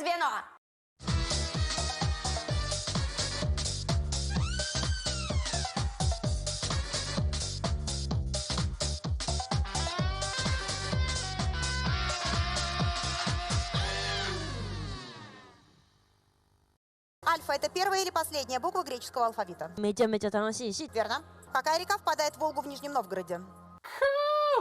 звено. Альфа – это первая или последняя буква греческого алфавита? めちゃめちゃ楽しいし、 Верно. Какая река впадает в Волгу в Нижнем Новгороде?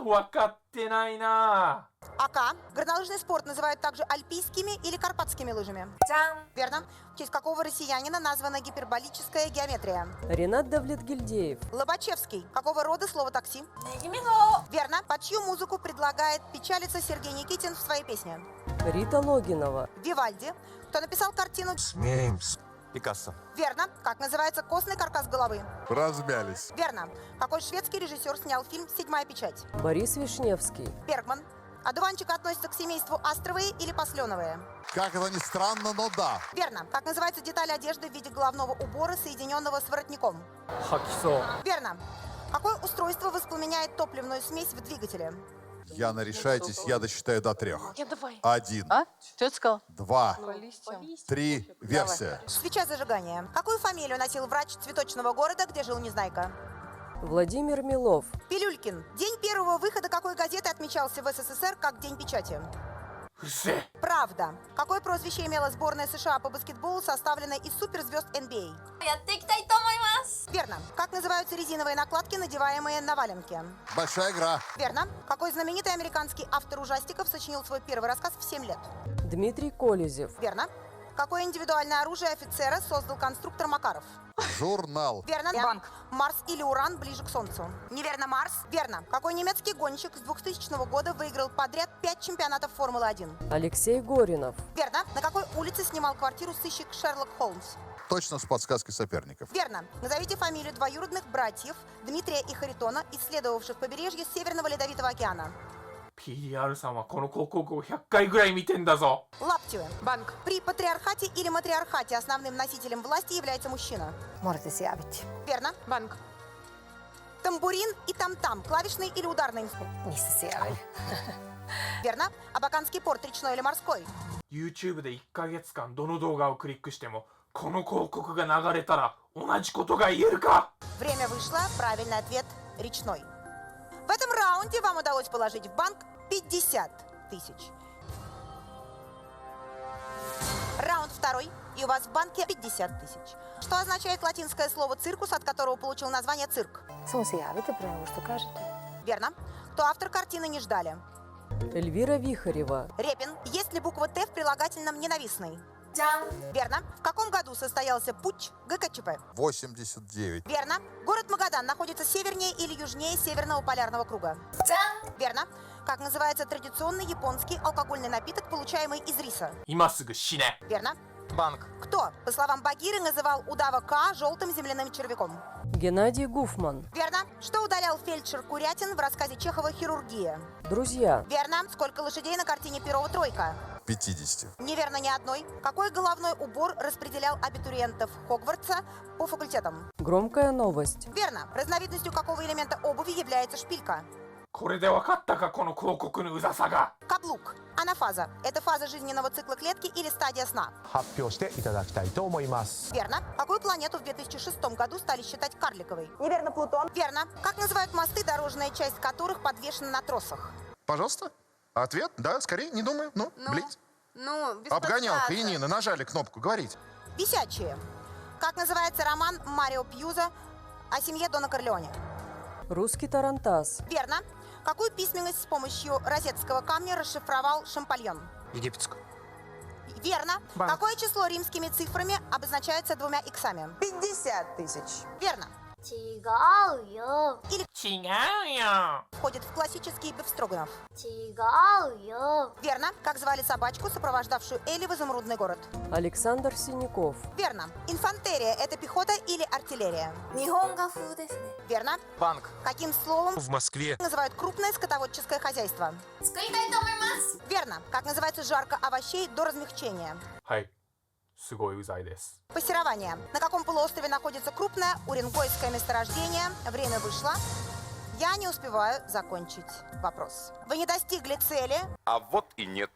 わかってないな。 Ака. Горнолыжный спорт называют также альпийскими или карпатскими лыжами. 짠. Верно. В честь какого россиянина названа гиперболическая геометрия? Ренат Давлетгильдеев. Лобачевский. Какого рода слово такси? Кимино. Верно. Под чью музыку предлагает печалиться Сергей Никитин в своей песне? Рита Логинова. Вивальди. Кто написал картину? Смеемся. Пикассо. Верно. Как называется костный каркас головы? Размялись. Верно. Какой шведский режиссер снял фильм «Седьмая печать»? Борис Вишневский. Бергман. Одуванчик относится к семейству астровые или посленовые? Как это ни странно, но да. Верно. Как называется деталь одежды в виде головного убора, соединенного с воротником? 吐きそう。 Верно. Какое устройство воспламеняет топливную смесь в двигателе? Яна, решайтесь, я досчитаю до 3. Я давай. 1, А? Что ты сказал? 2, 3. Версия. Свеча зажигания. Какую фамилию носил врач цветочного города, где жил Незнайка? Владимир Милов. Пилюлькин. День первого выхода какой газеты отмечался в СССР как День печати? うるせえ。 Правда. Какое прозвище имела сборная США по баскетболу, составленная из суперзвезд NBA? やっていきたいと思います。 Верно. Как называются резиновые накладки, надеваемые на валенки? Большая игра. Верно. Какой знаменитый американский автор ужастиков сочинил свой первый рассказ в 7 лет? Дмитрий Колезев. Верно. Какое индивидуальное оружие офицера создал конструктор Макаров? Журнал. Верно. Банк. Марс или Уран ближе к Солнцу? Неверно, Марс. Верно. Какой немецкий гонщик с 2000 года выиграл подряд 5 чемпионатов Формулы-1? Алексей Горинов. Верно. На какой улице снимал квартиру сыщик Шерлок Холмс? Точно с подсказкой соперников. Верно. Назовите фамилию двоюродных братьев Дмитрия и Харитона, исследовавших побережье Северного Ледовитого океана. PDR さんはこの広告を100回ぐらい見てんだぞ。 Лаптевы. Банк. При патриархате или матриархате основным носителем власти является мужчина. Можете сявить. Верно. Банк. Тамбурин и там-там. Клавишный или ударный инструмент? Missä siellä? Верно. Абаканский порт, речной или морской? YouTube で1ヶ月間どの動画をクリックしてもこの広告が流れたら同じことが言えるか。 Время вышло. Правильный ответ – речной. В этом раунде вам удалось положить в банк 50 тысяч. Раунд второй, и у вас в банке 50 тысяч. Что означает латинское слово «циркус», от которого получил название цирк? Sun jäävite praegu, что кажете? Верно. Кто автор картины «Не ждали»? Эльвира Вихарева. Репин. Есть ли буква «Т» в прилагательном «ненавистный»? 짠. Верно. В каком году состоялся путч ГКЧП? 89. Верно. Город Магадан находится севернее или южнее Северного полярного круга? 짠. Верно. Как называется традиционный японский алкогольный напиток, получаемый из риса? 今すぐ死ね。 Верно. Банк. Кто, по словам Багиры, называл удава К желтым земляным червяком? Геннадий Гуфман. Верно. Что удалял фельдшер Курятин в рассказе Чехова «Хирургия»? Друзья. Верно. Сколько лошадей на картине Перова «Тройка»? 50. Неверно ни одной. Какой головной убор распределял абитуриентов Хогвартса по факультетам? Громкая новость. Верно. Разновидностью какого элемента обуви является шпилька? これで分かったかこの広告のうざさが。 Каблук. Анафаза. Это фаза жизненного цикла клетки или стадия сна? 発表していただきたいと思います。 Верно. Какую планету в 2006 году стали считать карликовой? Неверно, Плутон. Верно. Как называют мосты, дорожная часть которых подвешена на тросах? Пожалуйста. Ответ? Да, скорее, не думаю. Ну, блиц. Ну, без Обгонялка подсказок. и Нина нажали кнопку. Говорите. Висячие. Как называется роман Марио Пьюза о семье Дона Корлеоне? Русский тарантас. Верно. Какую письменность с помощью розетского камня расшифровал Шампальон? Египетскую. Верно. Банк. Какое число римскими цифрами обозначается 2 иксами? 50 тысяч. Верно. 違うよ 違うよ。 Входит в классический Бефстроганов. 違うよ Верно. Как звали собачку, сопровождавшую Элли в изумрудный город? Александр Синяков. Верно. Инфантерия – это пехота или артиллерия? 日本画風ですね。 Верно. Банк. Каким словом В Москве. называют крупное скотоводческое хозяйство? 作りたいと思います。 Верно. Как называется жарка овощей до размягчения? はい。すごいうざいです。 Пассерование. На каком полуострове находится крупное уренгойское месторождение? Время вышло. Я не успеваю закончить вопрос. Вы не достигли цели. А вот и нет.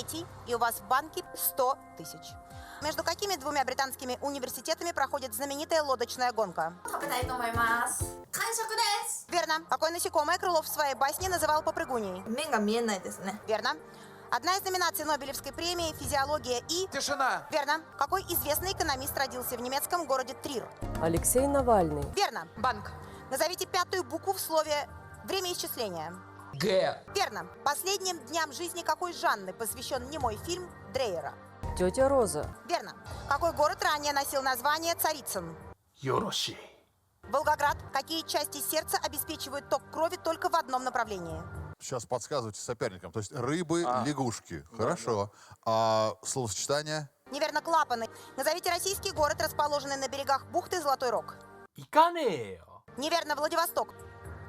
3, и у вас в банке 100 тысяч. Между какими двумя британскими университетами проходит знаменитая лодочная гонка? 食べたいと思います完食です Верно. Какое насекомое Крылов в своей басне называл попрыгуней? 麺が見えないですね Верно. Одна из номинаций Нобелевской премии «Физиология и...» Тишина. Верно. Какой известный экономист родился в немецком городе Трир? Алексей Навальный. Верно. Банк Назовите пятую букву в слове «время исчисления». Г. Верно. Последним дням жизни какой Жанны посвящен немой фильм Дрейера? Тетя Роза. Верно. Какой город ранее носил название Царицын? よろしい Волгоград. Какие части сердца обеспечивают ток крови только в одном направлении? Сейчас подсказывайте соперникам. То есть рыбы, лягушки. Хорошо. А словосочетание? Неверно, клапаны. Назовите российский город, расположенный на берегах бухты Золотой Рог. 行かねえよ Неверно, Владивосток.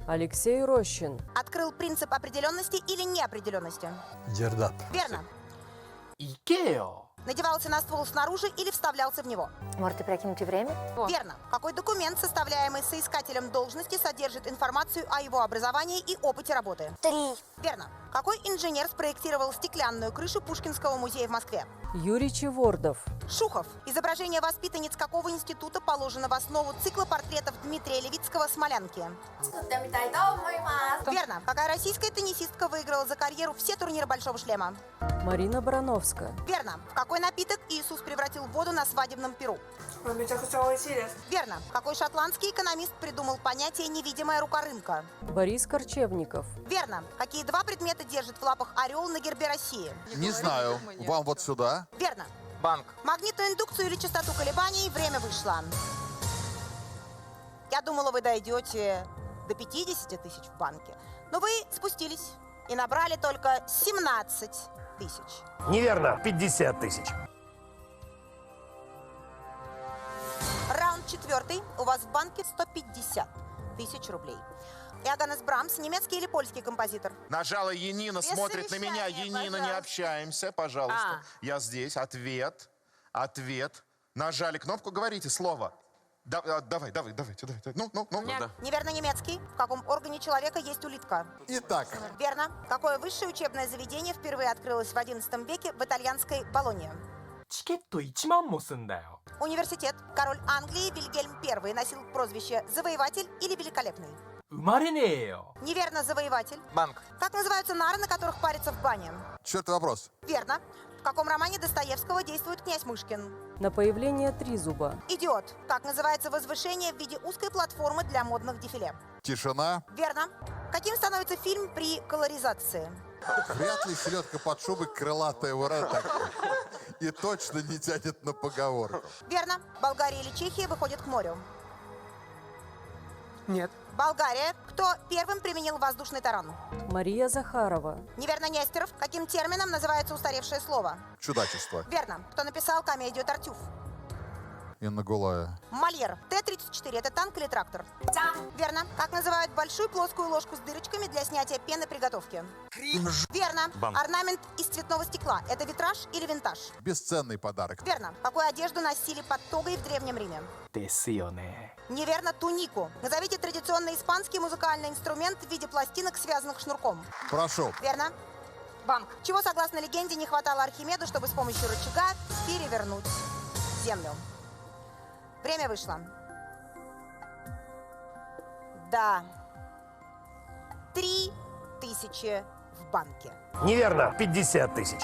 Алексей Рощин. Открыл принцип определенности или неопределенности? Герда. Верно. 行けよ Надевался на ствол снаружи или вставлялся в него? Можете прокинуть время? Верно. Какой документ, составляемый соискателем должности, содержит информацию о его образовании и опыте работы? 3, Верно. Какой инженер спроектировал стеклянную крышу Пушкинского музея в Москве? Юрий Чевордов. Шухов. Изображение воспитанниц какого института положено в основу цикла портретов Дмитрия Левицкого «Смолянки»? 作ってみたいと思います Верно. Какая российская теннисистка выиграла за карьеру все турниры Большого шлема? Марина Барановская. Верно. В какой напиток Иисус превратил воду на свадебном перу? これめちゃくちゃ美味しいです Верно. Какой шотландский экономист придумал понятие «невидимая рука рынка»? Борис Корчевников. Верно. Какие два предмета держит в лапах орел на гербе России? Не знаю. Вам вот сюда. Верно. банк Магнитную индукцию или частоту колебаний время вышло. Я думала, вы дойдете до 50 тысяч в банке. Но вы спустились и набрали только 17 тысяч. Неверно. 50 тысяч. Раунд 4. У вас в банке 150 тысяч рублей. Иоганнес Брамс, немецкий или польский композитор? Нажала Енина, Без смотрит на меня. совещания, Енина, не пожалуйста. общаемся, пожалуйста. Я здесь. Ответ. Ответ. Нажали кнопку, говорите слово. Давайте. Ну. Неверно, немецкий. В каком органе человека есть улитка? Итак, Верно. Какое высшее учебное заведение впервые открылось в XI веке в итальянской Болонье? チケット1万もすんだよ Университет. Король Англии Вильгельм I носил прозвище «Завоеватель» или «Великолепный». 生まれねえよ Неверно, «Завоеватель». банк Как называются нары, на которых парятся в бане? четвертый вопрос. Верно. В каком романе Достоевского действует князь Мышкин? На появление Тризуба. Идиот. Как называется возвышение в виде узкой платформы для модных дефиле? Тишина. Верно. Каким становится фильм при колоризации? Вряд ли селедка под шубой крылатая ура такая. И точно не тянет на поговорку. Верно. Болгария или Чехия выходят к морю? Нет Болгария. Кто первым применил воздушный таран? Мария Захарова. Неверно, Нестеров. Каким термином называется устаревшее слово? Чудачество. Верно. Кто написал комедию «Тартюф»? Инна Гулая. Мольер. Т-34 – это танк или трактор? Верно. Как называют большую плоскую ложку с дырочками для снятия пены при готовке? Верно. Орнамент из цветного стекла – это витраж или винтаж? Бесценный подарок. Верно. Какую одежду носили под тогой в Древнем Риме? ですよね Неверно, тунику. Назовите традиционный испанский музыкальный инструмент в виде пластинок, связанных шнурком. Прошу. Верно. Банк Чего, согласно легенде, не хватало Архимеду, чтобы с помощью рычага перевернуть Землю? Время вышло. Да. 3000 в bankie. Неверно. 50 тысяч.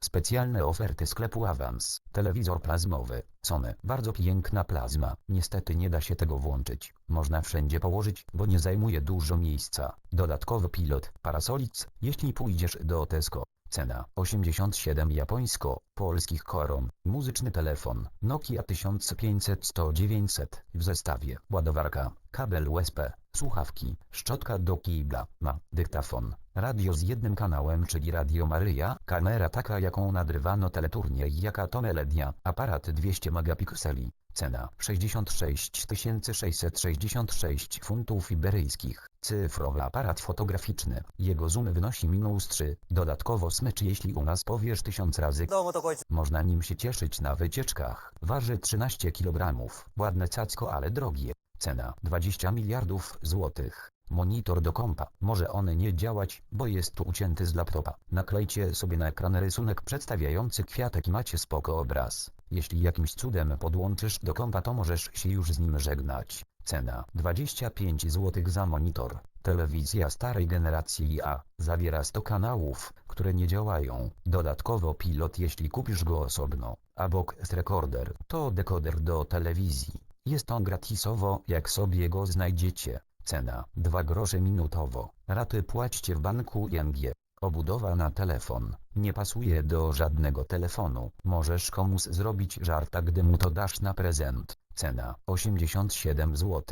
Specjalne oferty sklepu Avans. Telewizor plazmowy. Sony. Bardzo piękna plazma. Niestety nie da się tego włączyć. Można wszędzie położyć, bo nie zajmuje dużo miejsca. Dodatkowy pilot. Parasolic. Jeśli pójdziesz do Tesco. Cena 87 japońsko-polskich koron. Muzyczny telefon Nokia 1500 100 900 w zestawie. Ładowarka, kabel USB, słuchawki, szczotka do kibla, ma dyktafon, radio z jednym kanałem czyli Radio Maryja, kamera taka jaką nadrywano teleturniej jaka to Melodia, aparat 200 megapikseli. Cena 66 666 funtów iberyjskich. Cyfrowy aparat fotograficzny. Jego zoom wynosi -3. Dodatkowo smycz jeśli u nas powiesz 1000 razy. Można nim się cieszyć na wycieczkach. Waży 13 kg. Ładne cacko, ale drogie. Cena 20 miliardów złotych. Monitor do kompa. Może on nie działać, bo jest tu ucięty z laptopa. Naklejcie sobie na ekran rysunek przedstawiający kwiatek i macie spoko obraz. Jeśli jakimś cudem podłączysz do kompa, to możesz się już z nim żegnać. Cena 25 zł za monitor. Telewizja starej generacji IA. Zawiera 100 kanałów, które nie działają. Dodatkowo pilot, jeśli kupisz go osobno. A box recorder to dekoder do telewizji. Jest on gratisowo, jak sobie go znajdziecie. Cena 2 grosze minutowo. Raty płaćcie w banku ING. Obudowa na telefon. Nie pasuje do żadnego telefonu. Możesz komuś zrobić żarta, gdy mu to dasz na prezent. Cena 87 zł.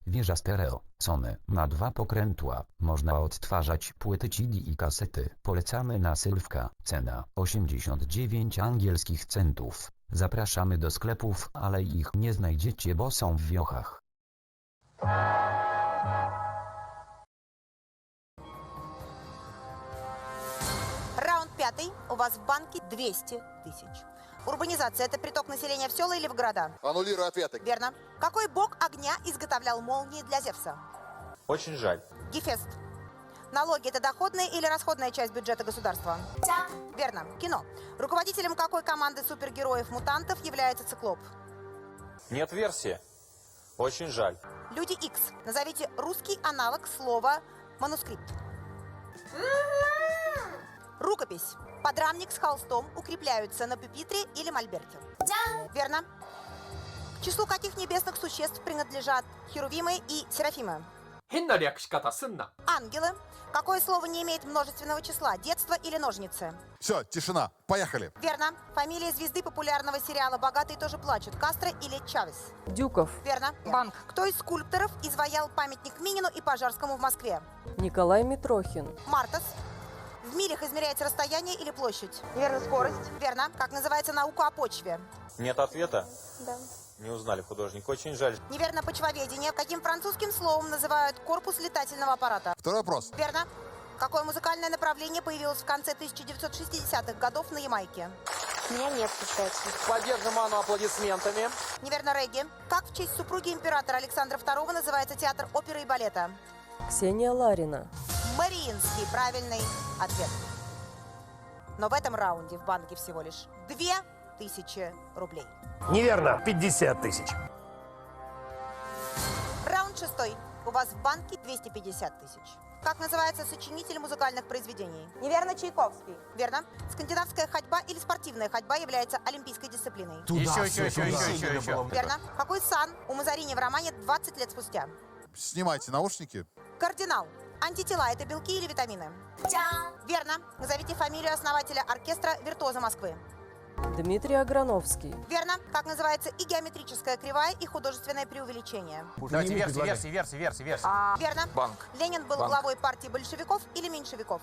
Wieża stereo. Sony. Ma 2 pokrętła. Można odtwarzać płyty CD i kasety. Polecamy na Sylwka. Cena 89 angielskich centów. Zapraszamy do sklepów, ale ich nie znajdziecie, bo są w wiochach. Раунд 5. У вас в банке 200 тысяч. Урбанизация – это приток населения в села или в города? Аннулирую ответы. Верно. Какой бог огня изготовлял молнии для Зевса? Очень жаль. Гефест. Налоги – это доходная или расходная часть бюджета государства? Верно. Кино. Руководителем какой команды супергероев-мутантов является Циклоп? Нет версии. Очень жаль. Люди Икс. Назовите русский аналог слова манускрипт. Рукопись. Подрамник с холстом укрепляются на пюпитре или мольберте. Верно. К числу каких небесных существ принадлежат херувимы и серафимы? 変な略し方すんな。 Ангелы. Какое слово не имеет множественного числа? Детство или ножницы? Все, тишина. Поехали. Верно. Фамилия звезды популярного сериала «Богатые тоже плачут». Кастро или Чавес? Дюков. Верно. Банк. Кто из скульпторов изваял памятник Минину и Пожарскому в Москве? Николай Митрохин. Мартас. В милях измеряется расстояние или площадь? Верно, скорость. Верно. Как называется наука о почве? Нет ответа? Да. Не узнали художник. Очень жаль. Неверно, почвоведение. Каким французским словом называют корпус летательного аппарата? Второй вопрос. Верно. Какое музыкальное направление появилось в конце 1960-х годов на Ямайке? У меня нет, кстати. Поддержим Анну аплодисментами. Неверно, регги. Как в честь супруги императора Александра II называется театр оперы и балета? Ксения Ларина. Мариинский. Правильный ответ. Но в этом раунде в банке всего лишь 2000 рублей. Неверно. 50 тысяч. Раунд 6. У вас в банке 250 тысяч. Как называется сочинитель музыкальных произведений? Неверно, Чайковский. Верно. Скандинавская ходьба или спортивная ходьба является олимпийской дисциплиной? Еще. Верно. Какой сан у Мазарини в романе «20 лет спустя»? Снимайте наушники. Кардинал. Антитела – это белки или витамины? Верно. Назовите фамилию основателя оркестра «Виртуозы Москвы». Дмитрий Аграновский. Верно. Как называется и геометрическая кривая, и художественное преувеличение? Давайте версии. Верно. Банк. Ленин был главой партии большевиков или меньшевиков?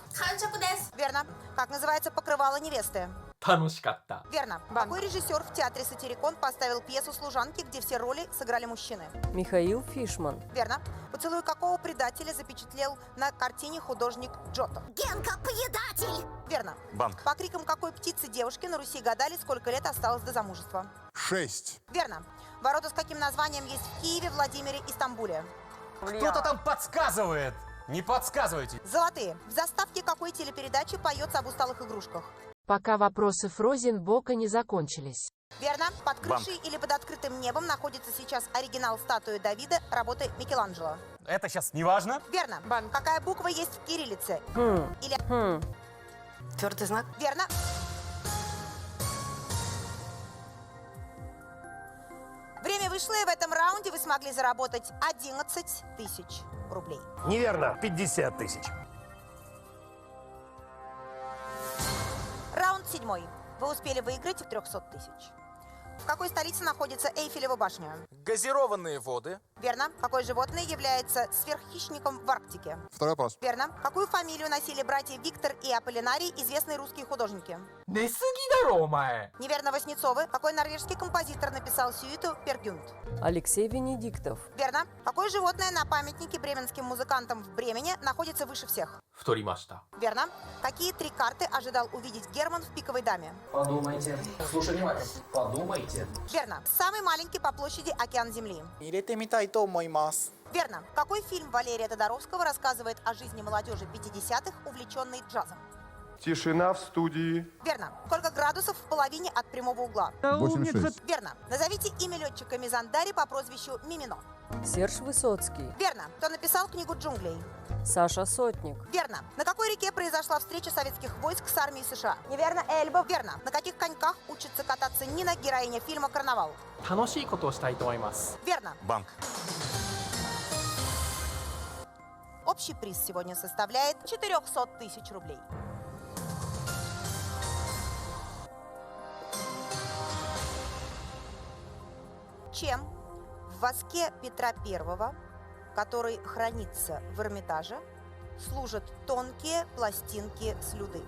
Верно. Как называется покрывало невесты? 楽しかった。 Верно. Какой режиссер в театре «Сатирикон» поставил пьесу «Служанки», где все роли сыграли мужчины? Михаил Фишман. Верно. Поцелуй какого предателя запечатлел на картине художник Джотто? Генка предатель! Верно. Банк. По крикам какой птицы девушки на Руси гадали, сколько лет осталось до замужества? 6. Верно. Ворота с каким названием есть в Киеве, Владимире и Стамбуле? Кто-то там подсказывает. Не подсказывайте. Золотые. В заставке какой телепередачи поется об усталых игрушках? Пока вопросы Фрозенбока не закончились. Верно. Под крышей или под открытым небом находится сейчас оригинал статуи Давида работы Микеланджело. Это сейчас не важно. Верно. Какая буква есть в кириллице? Или... Твердый знак. Верно. Время вышло, и в этом раунде вы смогли заработать 11 тысяч рублей. Неверно. 50 тысяч. Раунд 7. Вы успели выиграть в 300 тысяч. В какой столице находится Эйфелева башня? Газированные воды. Верно. Какое животное является сверххищником в Арктике? Второй вопрос. Верно. Какую фамилию носили братья Виктор и Аполлинарий, известные русские художники? 寝すぎだろお前。 Неверно, Васнецовы. Какой норвежский композитор написал сюиту «Пергюнд»? Алексей Венедиктов. Верно. Какое животное на памятнике бременским музыкантам в Бремене находится выше всех? 太りました。 Верно. Какие 3 карты ожидал увидеть Герман в «Пиковой даме»? Подумайте. Слушай внимательно. Подумайте. Верно. Самый маленький по площади океан Земли? Верно. Какой фильм Валерия Тодоровского рассказывает о жизни молодежи 50-х, увлеченной джазом? Тишина в студии. Верно. Сколько градусов в половине от прямого угла? 86. Верно. Назовите имя летчика Мизандари по прозвищу Мимино. Серж Высоцкий. Верно. Кто написал книгу «Джунглей»? Саша Сотник. Верно. На какой реке произошла встреча советских войск с армией США? Неверно. Эльба. Верно. На каких коньках учится кататься Нина, героиня фильма «Карнавал»? 楽しいことをしたいと思います。 Верно. Банк. Общий приз сегодня составляет 400 тысяч рублей. Чем в воске Петра I, который хранится в Эрмитаже, служат тонкие пластинки слюды?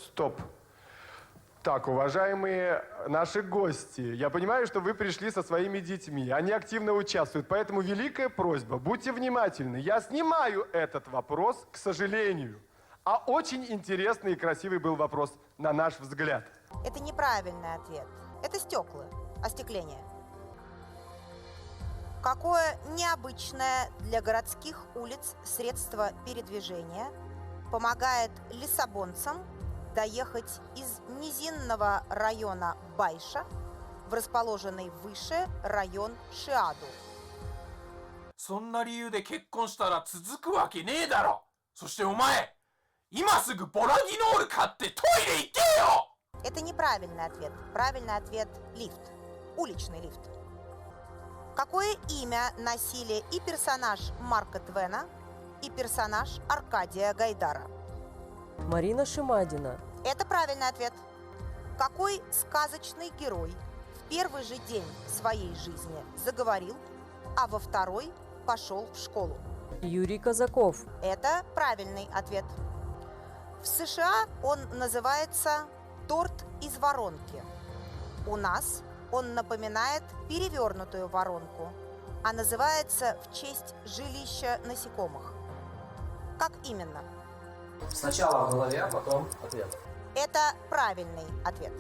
Стоп. Так, уважаемые наши гости, я понимаю, что вы пришли со своими детьми. Они активно участвуют, поэтому великая просьба, будьте внимательны. Я снимаю этот вопрос, к сожалению. А очень интересный и красивый был вопрос, на наш взгляд. Это неправильный ответ. Это стекла, остекление. Какое необычное для городских улиц средство передвижения помогает лиссабонцам доехать из низинного района Байша в расположенный выше район Шиаду? そんな理由で結婚したら続くわけねえだろ。そしてお前、今すぐボラギノール買ってトイレ行けよ。 Это неправильный ответ. Правильный ответ – лифт. Уличный лифт. Какое имя носили и персонаж Марка Твена, и персонаж Аркадия Гайдара? Марина Шимадина. Это правильный ответ. Какой сказочный герой в первый же день своей жизни заговорил, а во второй пошел в школу? Юрий Казаков. Это правильный ответ. В США он называется торт из воронки. У нас он напоминает перевернутую воронку, а называется в честь жилища насекомых. Как именно? Сначала в голове, а потом ответ. Это правильный ответ.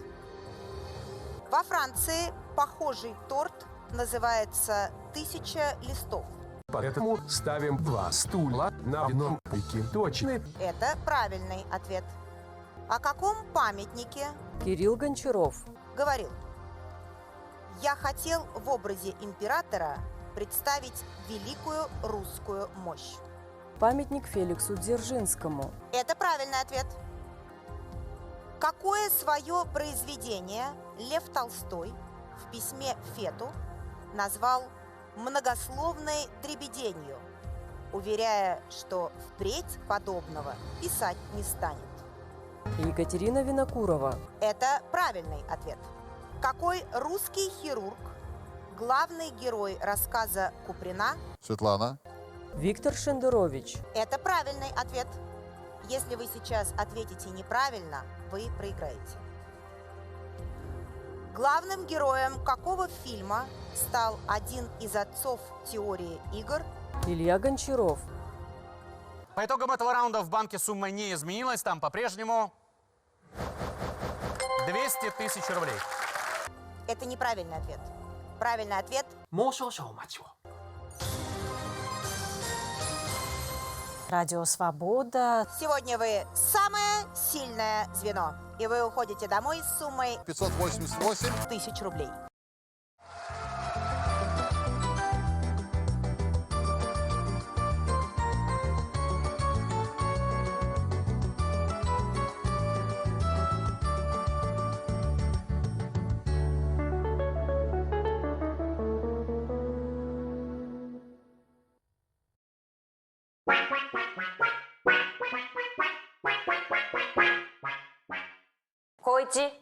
Во Франции похожий торт называется «Тысяча листов». Поэтому ставим 2 стула на одном пике. Точно. Это правильный ответ. О каком памятнике Кирилл Гончаров. говорил: «Я хотел в образе императора представить великую русскую мощь»? Памятник Феликсу Дзержинскому. Это правильный ответ. Какое свое произведение Лев Толстой в письме Фету назвал многословной дребеденью, уверяя, что впредь подобного писать не станет? Екатерина Винокурова. Это правильный ответ. Какой русский хирург, главный герой рассказа Куприна? Светлана. Виктор Шендерович. Это правильный ответ. Если вы сейчас ответите неправильно, вы проиграете. Главным героем какого фильма стал один из отцов теории игр? Илья Гончаров. По итогам этого раунда в банке сумма не изменилась. Там по-прежнему 200 тысяч рублей. Это неправильный ответ. Правильный ответ – もう少々お待ちを。 Радио Свобода. Сегодня вы самое сильное звено. И вы уходите домой с суммой 588 тысяч рублей. Коичи,